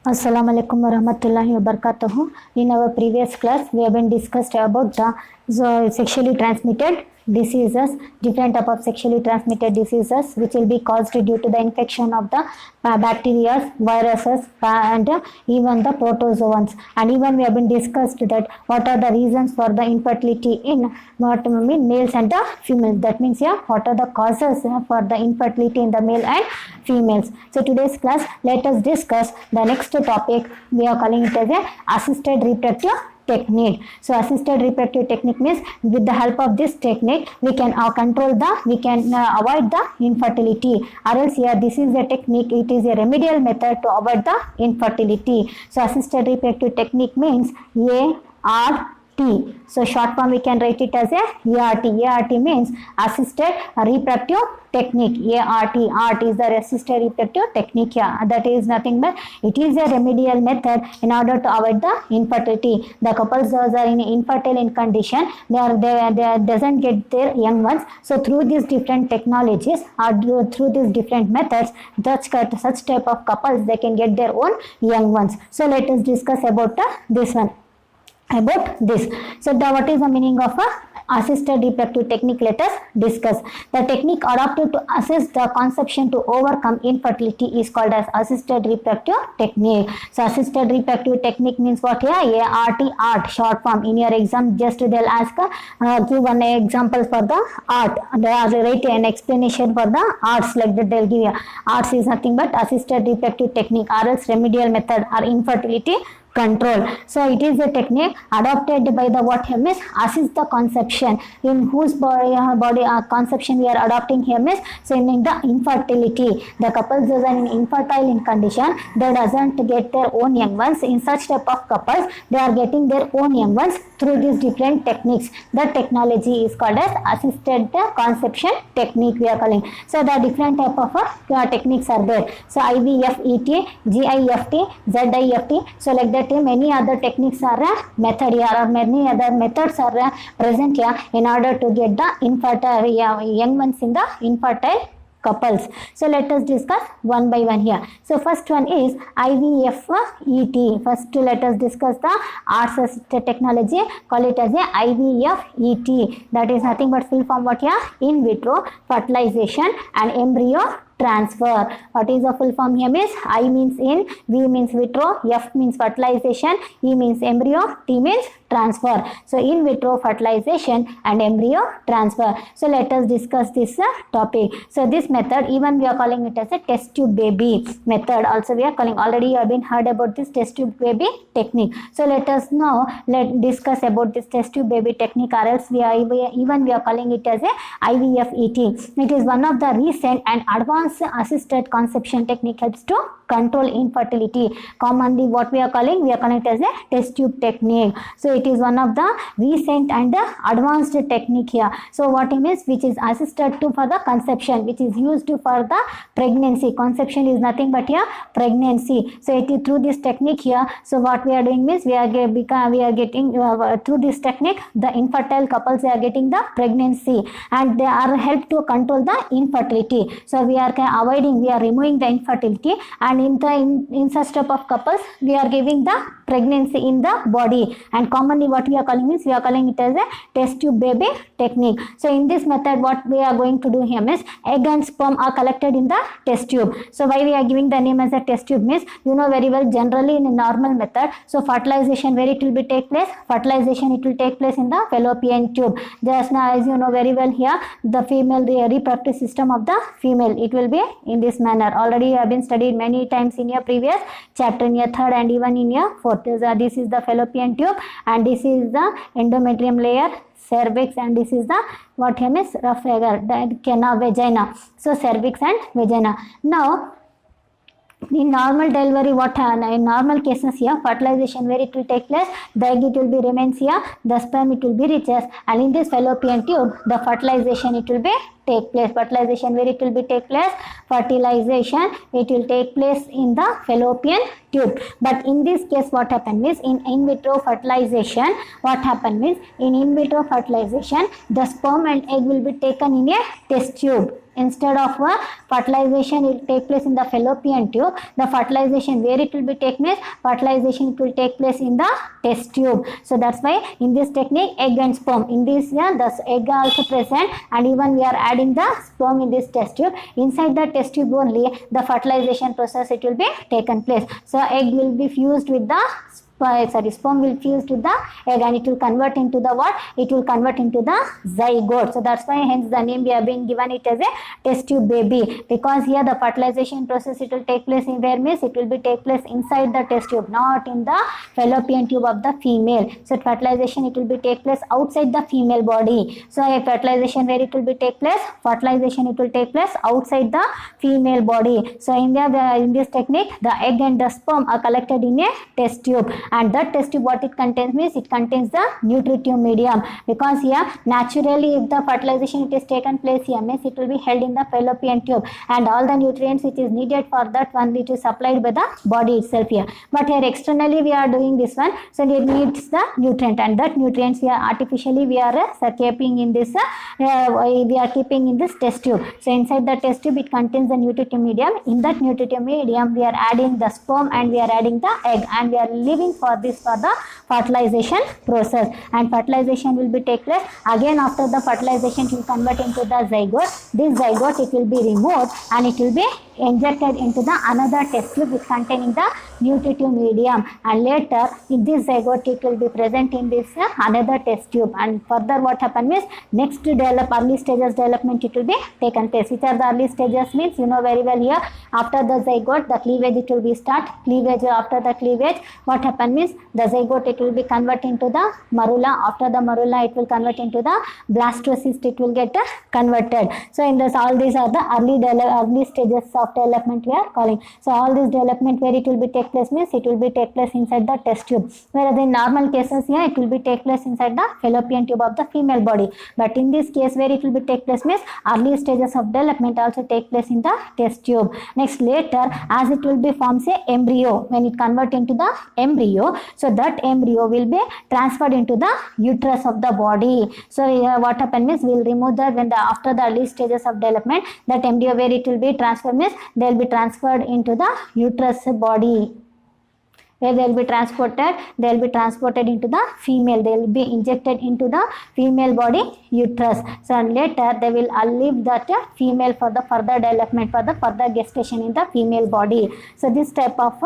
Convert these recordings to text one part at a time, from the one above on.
Assalamu alaikum warahmatullahi wabarakatuh. In our previous class, we have been discussed about the sexually transmitted diseases, different type of sexually transmitted diseases which will be caused due to the infection of the bacteria, viruses, and even the protozoans. And even we have been discussed that what are the reasons for the infertility in males and the females. That means what are the causes for the infertility in the male and females. So today's class, let us discuss the next topic. We are calling it as a assisted reproductive technique. So assisted reproductive technique means with the help of this technique we can avoid the infertility, or else this is a technique, it is a remedial method to avoid the infertility. So assisted reproductive technique means ART. So short form we can write it as a ART. ART means assisted reproductive technique. ART is the assisted reproductive technique. That is nothing but it is a remedial method in order to avoid the infertility. The couples are in infertile in condition, they doesn't get their young ones. So through these different technologies or through these different methods, such type of couples they can get their own young ones. So let us discuss about this one. So what is the meaning of assisted reproductive technique? Let us discuss. The technique adopted to assist the conception to overcome infertility is called as assisted reproductive technique. So assisted reproductive technique means what here? ART, short form. In your exam, just they'll ask give one example for the art. They'll write an explanation for the arts, like that they'll give you. Arts is nothing but assisted reproductive technique, or else remedial method or infertility control. So it is a technique adopted by the what here means assist the conception. In whose body conception we are adopting here means, so in the infertility, the couples are in infertile in condition, they doesn't get their own young ones. In such type of couples, they are getting their own young ones through these different techniques. That technology is called as assisted conception technique we are calling. So the different type of techniques are there. So IVF, ET, GIFT, ZIFT. So like that many other techniques are method here, or many other methods are present here in order to get the infertile young ones in the infertile couples. So let us discuss one by one here. So first one is IVF ET. First let us discuss the arts assisted technology. Call it as a IVF ET. That is nothing but full form what here? In vitro fertilization and embryo transfer. What is the full form here means? I means in, V means vitro, F means fertilization, E means embryo, T means transfer. So in vitro fertilization and embryo transfer. So let us discuss this topic. So this method, even we are calling it as a test tube baby method. Also we are calling, already you have been heard about this test tube baby technique. So let us now discuss about this test tube baby technique, or else we are calling it as a IVF ET. It is one of the recent and advanced assisted conception technique, helps to control infertility. Commonly what we are calling it as a test tube technique. So it is one of the recent and advanced technique here. So what it means, which is assisted to for the conception, which is used for the pregnancy. Conception is nothing but here pregnancy. So it is through this technique here. So what we are doing means we are getting through this technique, the infertile couples are getting the pregnancy, and they are helped to control the infertility. So we are removing the infertility, and in such type of couples we are giving the pregnancy in the body. And commonly what we are calling is, we are calling it as a test tube baby technique. So in this method what we are going to do here is, egg and sperm are collected in the test tube. So why we are giving the name as a test tube means, you know very well, generally in a normal method, so fertilization, where it will be take place? Fertilization, it will take place in the fallopian tube. Just now, as you know very well here, the female reproductive system of the female, it will be in this manner. Already you have been studied many times in your previous chapter, in your third and even in your fourth. This is the fallopian tube, and this is the endometrium layer, cervix, and this is the what here is rough agar, that vagina. So cervix and vagina. Now in normal delivery, in normal cases here, fertilization where it will take place, the egg it will be remains here, the sperm it will be reaches, and in this fallopian tube the fertilization it will be take place. Fertilization where it will be take place? Fertilization it will take place in the fallopian tube. But in this case what happened is, in vitro fertilization, what happened is, in vitro fertilization the sperm and egg will be taken in a test tube. instead of fertilization it will take place in the fallopian tube. The fertilization where it will be take place, fertilization it will take place in the test tube. So that's why in this technique egg and sperm, in this the egg also present and even we are adding the sperm in this test tube. Inside the test tube only the fertilization process it will be taken place. So egg will be fused with the sperm will fuse to the egg and it will convert into the what? It will convert into the zygote. So that's why hence the name we have been given it as a test tube baby, because here the fertilization process it will take place in where means it will be take place inside the test tube, not in the fallopian tube of the female. So fertilization it will be take place outside the female body. So a fertilization where it will be take place, fertilization it will take place outside the female body. So in this technique the egg and the sperm are collected in a test tube, and that test tube what it contains means it contains the nutritive medium, because here naturally if the fertilization it is taken place here means it will be held in the fallopian tube and all the nutrients which is needed for that one which is supplied by the body itself here. But here externally we are doing this one, so it needs the nutrient, and that nutrients we are artificially we are keeping in this we are keeping in this test tube. So inside the test tube it contains the nutritive medium. In that nutritive medium we are adding the sperm and we are adding the egg and we are leaving for this for the fertilization process, and fertilization will be take place again. After the fertilization it will convert into the zygote. This zygote it will be removed and it will be injected into the another test tube which containing the nutritive medium, and later in this zygote it will be present in this another test tube, and further what happen means next to develop early stages development it will be taken place. Which are the early stages means you know very well here. After the zygote the cleavage it will be start, cleavage. After the cleavage what happen means the zygote it will be convert into the morula. After the morula it will convert into the blastocyst, it will get converted. So in this all these are the early stages of development we are calling. So all this development where it will be take place means it will be take place inside the test tube, whereas in normal cases here it will be take place inside the fallopian tube of the female body. But in this case where it will be take place means early stages of development also take place in the test tube. Next later as it will be forms a embryo, when it convert into the embryo, so that embryo will be transferred into the uterus of the body. So what happen means we will remove that when the after the early stages of development, that embryo where it will be transferred means they will be transferred into the uterus body, where they will be transported into the female, they will be injected into the female body uterus. So later they will leave that female for the further development, for the further gestation in the female body. So this type of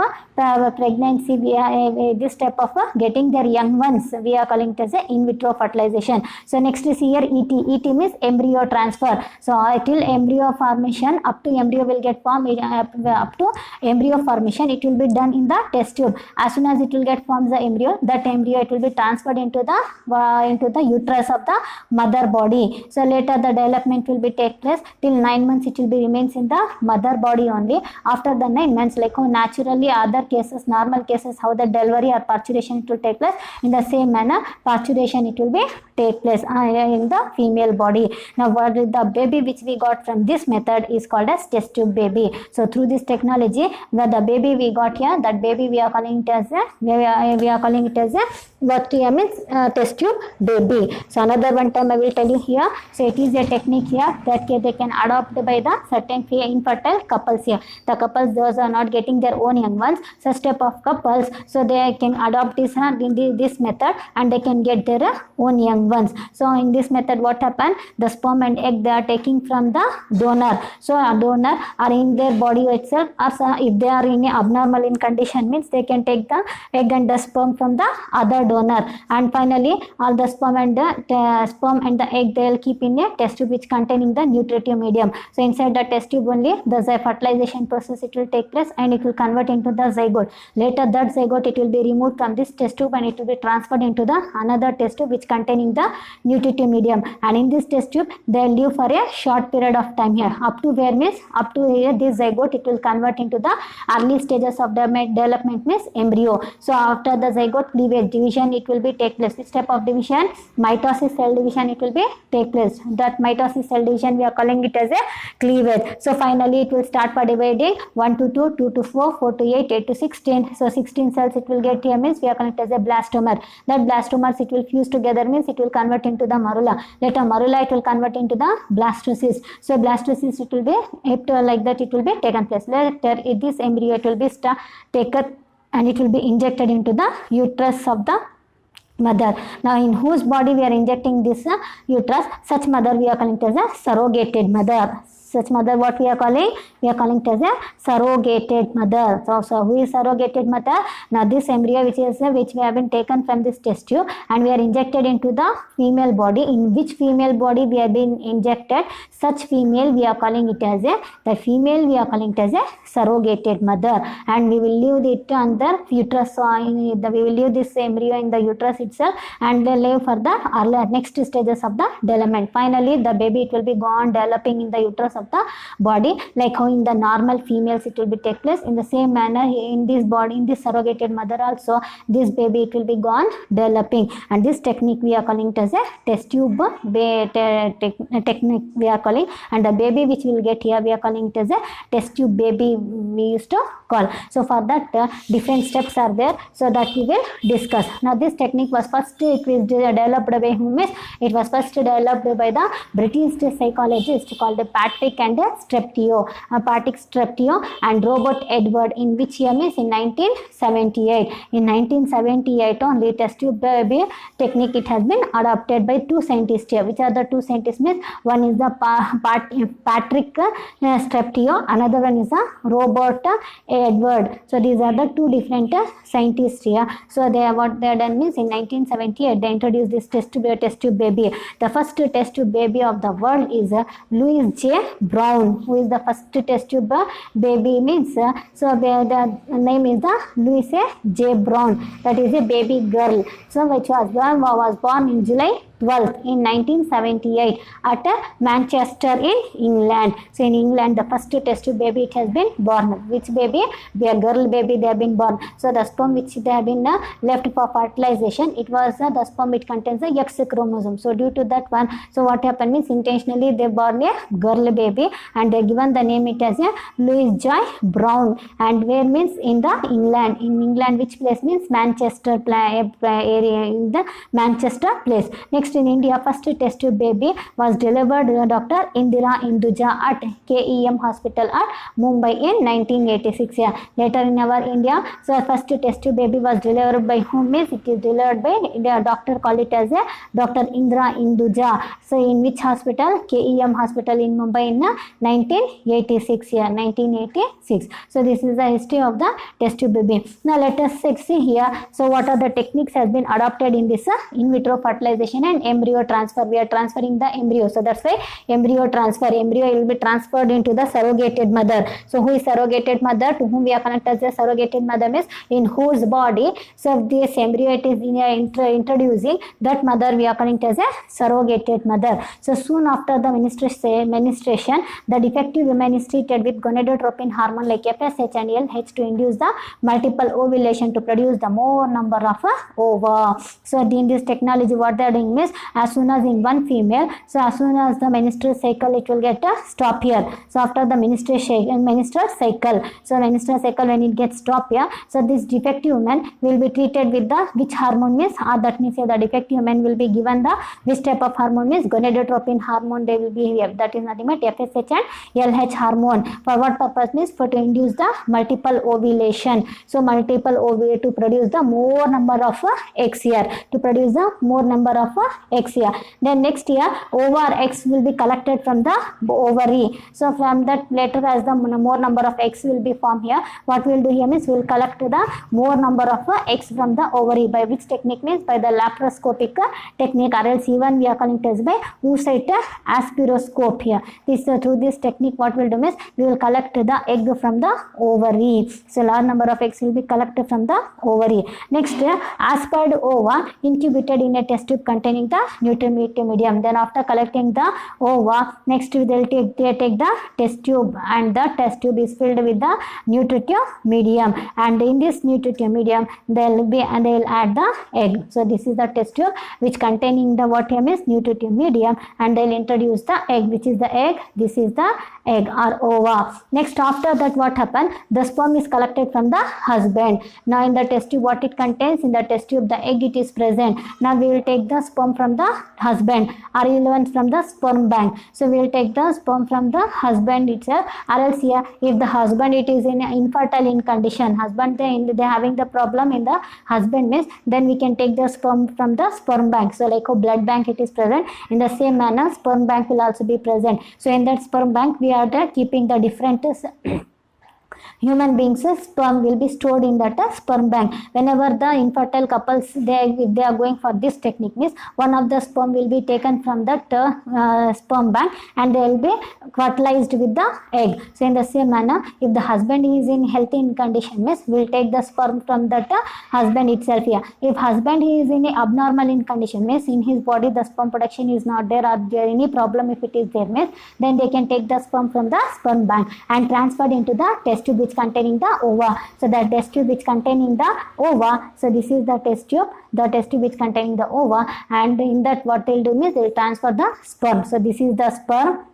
pregnancy we are this type of getting their young ones we are calling it as a in vitro fertilization. So next is here ET means embryo transfer. So till embryo formation, up to embryo will get formed, up to embryo formation it will be done in the test tube. As soon as it will get forms the embryo, that embryo it will be transferred into the uterus of the mother body. So later the development will be take place till 9 months it will be remains in the mother body only. After the 9 months, like how naturally other cases, normal cases, how the delivery or parturition it will take place, in the same manner parturition it will be take place in the female body. Now what is the baby which we got from this method is called as test tube baby. So through this technology the baby we got here, that baby we are calling it as a what here means test tube baby. So another one time I will tell you here. So it is a technique here that they can adopt by the certain infertile couples here. The couples those are not getting their own young ones, such type of couples, so they can adopt this this method and they can get their own young ones. So in this method what happen, the sperm and egg they are taking from the donor. So a donor are in their body itself, or if they are in a abnormal in condition means they can take the egg and the sperm from the other donor, and finally all the sperm and the egg they will keep in a test tube which containing the nutritive medium. So inside the test tube only the fertilization process it will take place and it will convert into the zygote. Later that zygote it will be removed from this test tube and it will be transferred into the another test tube which containing the nutritive medium, and in this test tube they will live for a short period of time here, up to where means up to here this zygote it will convert into the early stages of development means embryo. So after the zygote cleavage division, it will be take place. Which type of division? Mitosis cell division, it will be take place. That mitosis cell division, we are calling it as a cleavage. So finally it will start by dividing 1 to 2, 2 to 4, 4 to 8, 8 to 16. So 16 cells it will get here, means we are calling it as a blastomer. That blastomers, it will fuse together, means it will convert into the morula. Later morula, it will convert into the blastocyst. So blastocyst, it will be after like that, it will be taken place. Later this embryo, it will be taken and it will be injected into the uterus of the mother. Now in whose body we are injecting this uterus, such mother we are calling it as a surrogated mother. Such mother, what we are calling? We are calling it as a surrogated mother. So who is surrogated mother? Now this embryo which we have been taken from this test tube and we are injected into the female body. In which female body we have been injected? Such female we are calling it as the female we are calling it as a surrogated mother, and we will leave it on the uterus. We will leave this embryo in the uterus itself and they live for the next stages of the development. Finally the baby, it will be gone developing in the uterus of the body, like how in the normal females it will be take place. In the same manner in this body, in this surrogated mother also, this baby, it will be gone developing, and this technique we are calling it as a test tube technique we are calling, and the baby which we will get here we are calling it as a test tube baby we used to call. So for that different steps are there, so that we will discuss. Now this technique was first developed by whom? It was first developed by the British psychologist called Patrick and Streptio and Robert Edward. In which year? Means in 1978. In 1978 only test tube baby technique, it has been adopted by two scientists here. Which are the two scientists? Means one is the Patrick Streptio, another one is Robert Edward. So these are the two different scientists here. So what they have done means in 1978 they introduced this test tube baby. The first test tube baby of the world is Louise J. Brown, who is the first test tube baby. Means so the name is the Louise J. Brown. That is a baby girl. So which was born in July 12th in 1978 at Manchester in England. So in England the first test tube baby, it has been born. Which baby? Their girl baby, they have been born. So the sperm which they have been left for fertilization, it was the sperm, it contains the X chromosome. So due to that one, so what happened means intentionally they born a girl baby and they given the name it as a Louise Joy Brown. And where means in the England. In England which place? Means Manchester area, in the Manchester place. Next in India, first test tube baby was delivered by Dr. Indira Hinduja at KEM Hospital at Mumbai in 1986. Yeah. Later in our India, so first test tube baby was delivered by whom? Means it is delivered by the doctor, call it as a Dr. Indira Hinduja. So in which hospital? KEM Hospital in Mumbai in 1986. Yeah, 1986. So this is the history of the test tube baby. Now let us see here. So what are the techniques has been adopted in this in vitro fertilization and embryo transfer? We are transferring the embryo, so that's why embryo transfer. Embryo will be transferred into the surrogated mother. So who is surrogated mother? To whom we are connected as a surrogated mother means in whose body so this embryo it is introducing, that mother we are connected as a surrogated mother. So soon after the menstruation, the defective woman is treated with gonadotropin hormone like FSH and LH to induce the multiple ovulation to produce the more number of ova. So in this technology what they are doing means as soon as in one female, so as soon as the menstrual cycle it will get a stop here. So after the menstrual cycle, so menstrual cycle when it gets stop here, so this defective woman will be treated with the which hormone means that means the defective woman will be given the which type of hormone means gonadotropin hormone they will be here, that is nothing but FSH and LH hormone. For what purpose means for to induce the multiple ovulation. So multiple ovulation to produce the more number of eggs here, to produce the more number of eggs here. Then next year ova eggs will be collected from the ovary. So from that later as the more number of eggs will be formed here, what we will do here means we will collect the more number of eggs from the ovary. By which technique means by the laparoscopic technique, or else even we are calling it as by oocyte aspiroscope here. This through this technique what we will do means we will collect the egg from the ovary. So large number of eggs will be collected from the ovary. Next aspired ova incubated in a test tube containing containing the nutritive medium. Then after collecting the ova, next they take the test tube, and the test tube is filled with the nutritive medium, and in this nutritive medium they'll add the egg. So this is the test tube which containing the what is nutritive medium, and they'll introduce the egg, which is the egg. This is the egg or ova. Next after that what happened, the sperm is collected from the husband. Now in the test tube what it contains, in the test tube the egg it is present. Now we will take the sperm from the husband or even from the sperm bank. So we will take the sperm from the husband itself, or else here if the husband it is in infertile in condition, husband they having the problem in the husband means, then we can take the sperm from the sperm bank. So like a blood bank it is present, in the same manner sperm bank will also be present. So in that sperm bank we are there keeping the different human beings' sperm will be stored in that sperm bank. Whenever the infertile couples if they are going for this technique means, one of the sperm will be taken from that sperm bank and they will be fertilized with the egg. So in the same manner, if the husband is in healthy condition means, we will take the sperm from that husband itself here. If husband is in abnormal in condition means, in his body the sperm production is not there, or there any problem if it is there means, then they can take the sperm from the sperm bank and transfer into the test tube which containing the ova. So the test tube which containing the ova, so this is the test tube which containing the ova, and in that what they will do means they will transfer the sperm. So this is the sperm,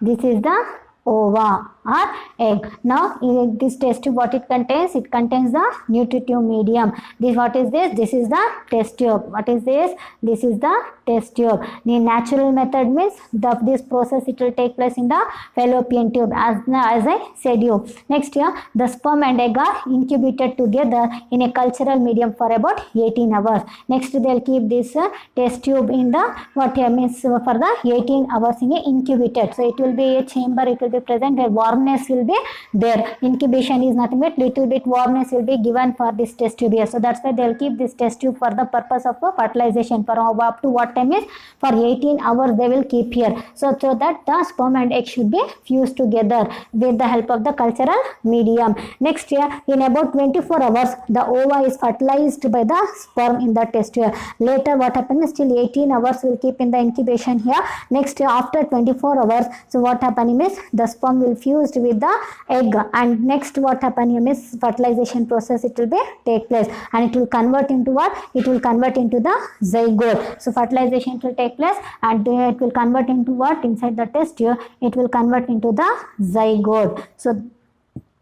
this is the ova or egg. Now in this test tube what it contains the nutritive medium. This what is this? This is the test tube. What is this? This is the test tube. The natural method means this process it will take place in the fallopian tube as I said you. Next here the sperm and egg are incubated together in a cultural medium for about 18 hours. Next they will keep this test tube in the what means for the 18 hours in a incubated. So it will be a chamber, it will be present where warmness will be there. Incubation is nothing but little bit warmness will be given for this test tube here. So that's why they will keep this test tube for the purpose of fertilization for up to what time is for 18 hours they will keep here. So that the sperm and egg should be fused together with the help of the cultural medium. Next here in about 24 hours the ova is fertilized by the sperm in the test tube. Later what happens, still 18 hours will keep in the incubation here. Next here after 24 hours, so what happening is the sperm will fused with the egg, and next what happening is fertilization process it will be take place, and it will convert into what? It will convert into the zygote. So fertilization will take place and it will convert into what? Inside the test tube it will convert into the zygote. So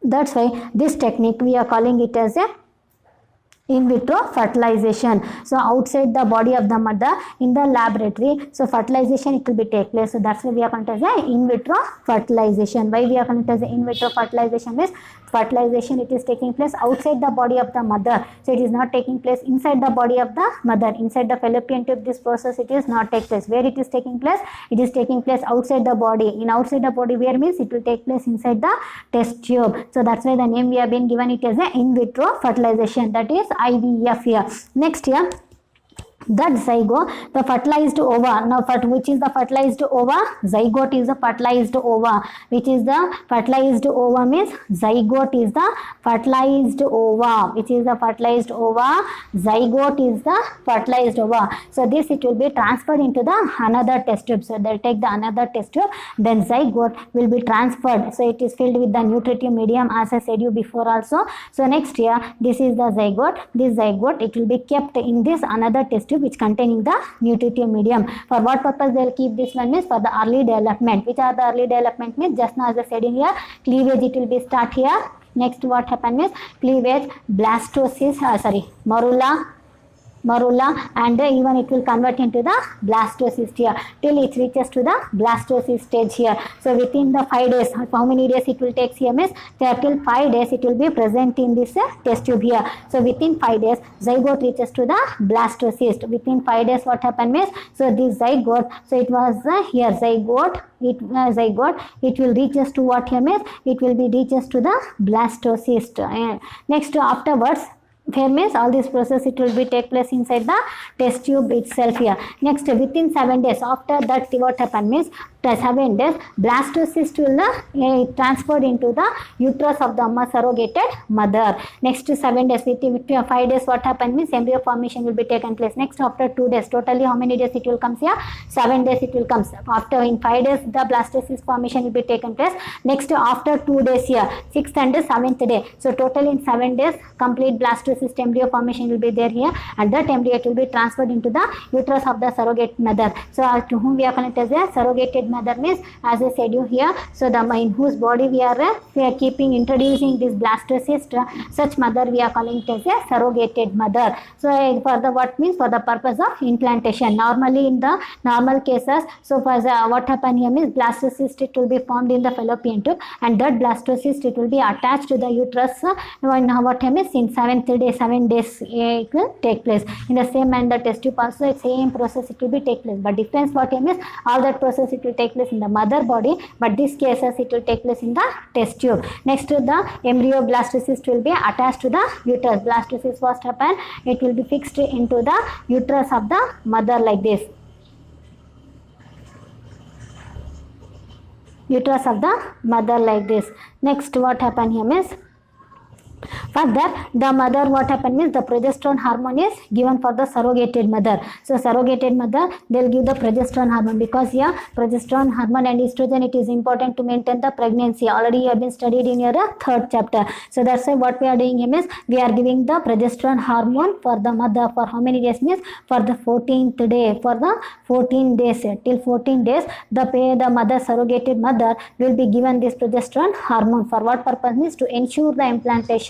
that's why this technique we are calling it as a in vitro fertilization. So outside the body of the mother in the laboratory, so fertilization it will be take place. So that's why we are calling it as a in vitro fertilization. Why we are calling it as a in vitro fertilization is fertilization it is taking place outside the body of the mother. So it is not taking place inside the body of the mother. Inside the fallopian tube this process it is not take place. Where it is taking place? It is taking place outside the body. In outside the body where means it will take place inside the test tube. So that's why the name we have been given it as a in vitro fertilization, that is IVF here. Next here that zygote, the fertilized ova. Now which is the fertilized ova? Zygote is the fertilized ova. Which is the fertilized ova means zygote is the fertilized ova. Which is the fertilized ova? Zygote is the fertilized ova. So this it will be transferred into the another test tube. So they'll take the another test tube, then zygote will be transferred. So it is filled with the nutritive medium as I said you before also. So next here this is the zygote. This zygote it will be kept in this another test tube which containing the nutritive medium. For what purpose they will keep this one means for the early development. Which are the early development means just now as I said in here, cleavage it will be start here. Next what happen is cleavage, blastocyst, morula, and even it will convert into the blastocyst here till it reaches to the blastocyst stage here. So within the 5 days, how many days it will take here means till 5 days it will be present in this test tube here. So within 5 days zygote reaches to the blastocyst. Within 5 days what happened means, so this zygote, so it was here zygote, it will reaches to what here means, it will be reaches to the blastocyst. Next afterwards here means all this process it will be take place inside the test tube itself here. Next within 7 days after that what happen means 7 days, blastocyst will transferred into the uterus of the surrogated mother. Next 7 days, with 5 days, what happens means embryo formation will be taken place. Next, after 2 days, totally how many days it will come here? 7 days it will come. After in 5 days, the blastocyst formation will be taken place. Next, after 2 days here, 6th and 7th day. So totally in 7 days, complete blastocyst embryo formation will be there here, and that embryo it will be transferred into the uterus of the surrogate mother. So to whom we are calling it as a surrogated mother means, as I said you here, so the in whose body we are keeping introducing this blastocyst, such mother we are calling it as a surrogated mother. So for the what means, for the purpose of implantation. Normally in the normal cases, so for the, what happen here means blastocyst it will be formed in the fallopian tube, and that blastocyst it will be attached to the uterus when what happens in 7th day, 7 days it will take place. In the same manner the test tube also same process it will be take place, but difference what happens, all that process it will take place in the mother body, but these cases it will take place in the test tube. Next, the embryo blastocyst will be attached to the uterus. Blastocyst first happen, it will be fixed into the uterus of the mother like this. Uterus of the mother like this. Next, what happen here means, further the mother what happen means the progesterone hormone is given for the surrogated mother. So surrogated mother they'll give the progesterone hormone, because here progesterone hormone and estrogen it is important to maintain the pregnancy. Already you have been studied in your 3rd chapter. So that's why what we are doing here is we are giving the progesterone hormone for the mother for how many days means for the 14th day, for the 14 days till 14 days the mother surrogated mother will be given this progesterone hormone. For what purpose means to ensure the implantation,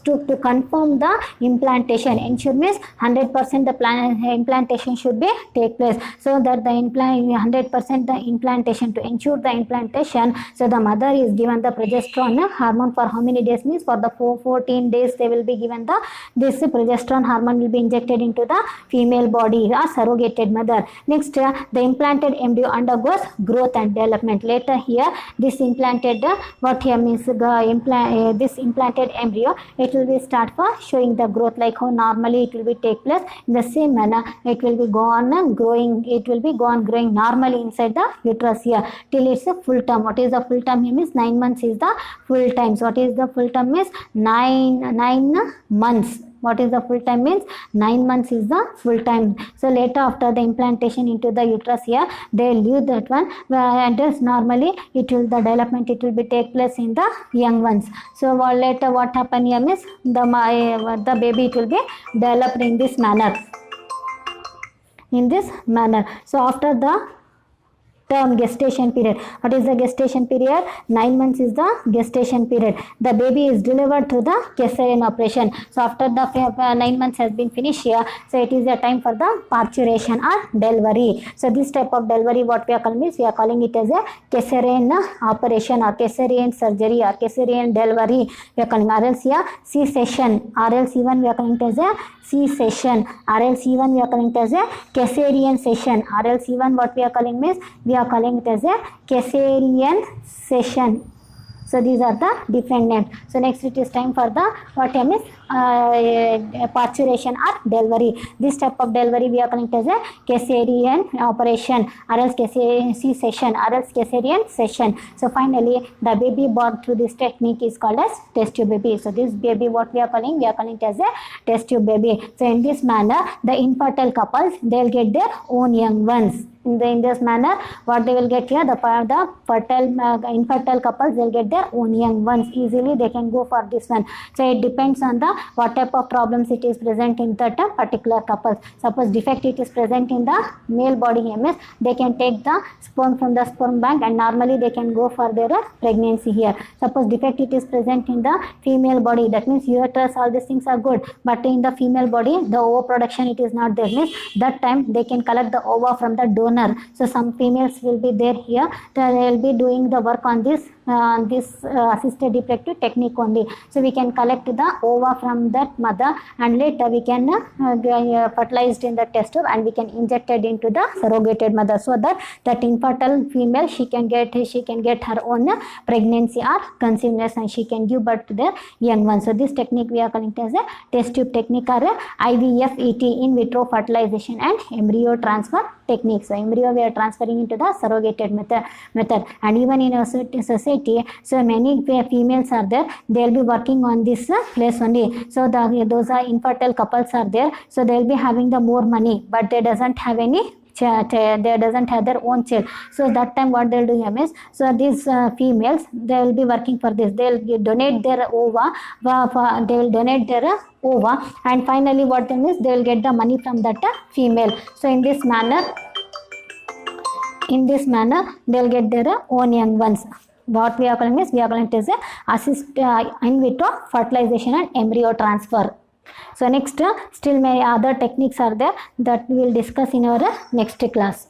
to confirm the implantation. Ensure means 100% the implantation should be take place, so that the 100% the implantation, to ensure the implantation, so the mother is given the progesterone hormone for how many days means for the 14 days they will be given this progesterone hormone will be injected into the female body, a surrogated mother. Next, the implanted embryo undergoes growth and development. Later here this implanted what here means this implanted embryo it will be start for showing the growth, like how normally it will be take place. In the same manner it will be go on growing, it will be go on growing normally inside the uterus here till it's a full term. What is the full term here means 9 months is the full time. So what is the full term means 9 months. What is the full time means 9 months is the full time. So later after the implantation into the uterus here they will leave that one, and just normally it will the development it will be take place in the young ones. So later what happen here means the baby it will be developed in this manner. So after the term gestation period, what is the gestation period? 9 months is the gestation period. The baby is delivered through the cesarean operation. So after the 9 months has been finished here, so it is a time for the parturition or delivery. So this type of delivery what we are calling is, we are calling it as a cesarean operation or cesarean surgery or cesarean delivery we are calling, or else here C-section, or else even we are calling it as a C-section, or else even we are calling it as a cesarean section, or else even what we are calling is we are calling it as a cesarean section. So these are the different names. So next it is time for the what name is parturition or delivery. This type of delivery we are calling it as a cesarean operation, or else C-section, or else cesarean section. So finally the baby born through this technique is called as test tube baby. So this baby what we are calling it as a test tube baby. So in this manner the infertile couples they will get their own young ones. In this manner what they will get here, the infertile couples they will get their own young ones. Easily they can go for this one. So it depends on the what type of problems it is present in that particular couple. Suppose defect it is present in the male body MS, they can take the sperm from the sperm bank and normally they can go for their pregnancy here. Suppose defect it is present in the female body, that means uterus all these things are good, but in the female body the ova production it is not there, means that time they can collect the ova from the donor. So some females will be there here, they will be doing the work on this assisted reproductive technique only. So we can collect the ova from that mother and later we can fertilized in the test tube and we can inject it into the surrogated mother, so that infertile female she can get her own pregnancy or conceiveness and she can give birth to their young one. So this technique we are calling it as a test tube technique or IVF ET, in vitro fertilization and embryo transfer techniques. So embryo we are transferring into the surrogated method. And even in a society, so many females are there, they'll be working on this place only. So those are infertile couples are there, so they'll be having the more money, but they doesn't have any they doesn't have their own child. So that time what they'll do is, so these females, they will be working for this, they'll donate their ova, they will donate their ova, and finally what then is, they will get the money from that female. So in this manner they'll get their own young ones. What we are calling is, we are calling it as a assist in vitro fertilization and embryo transfer. So next, still many other techniques are there that we will discuss in our next class.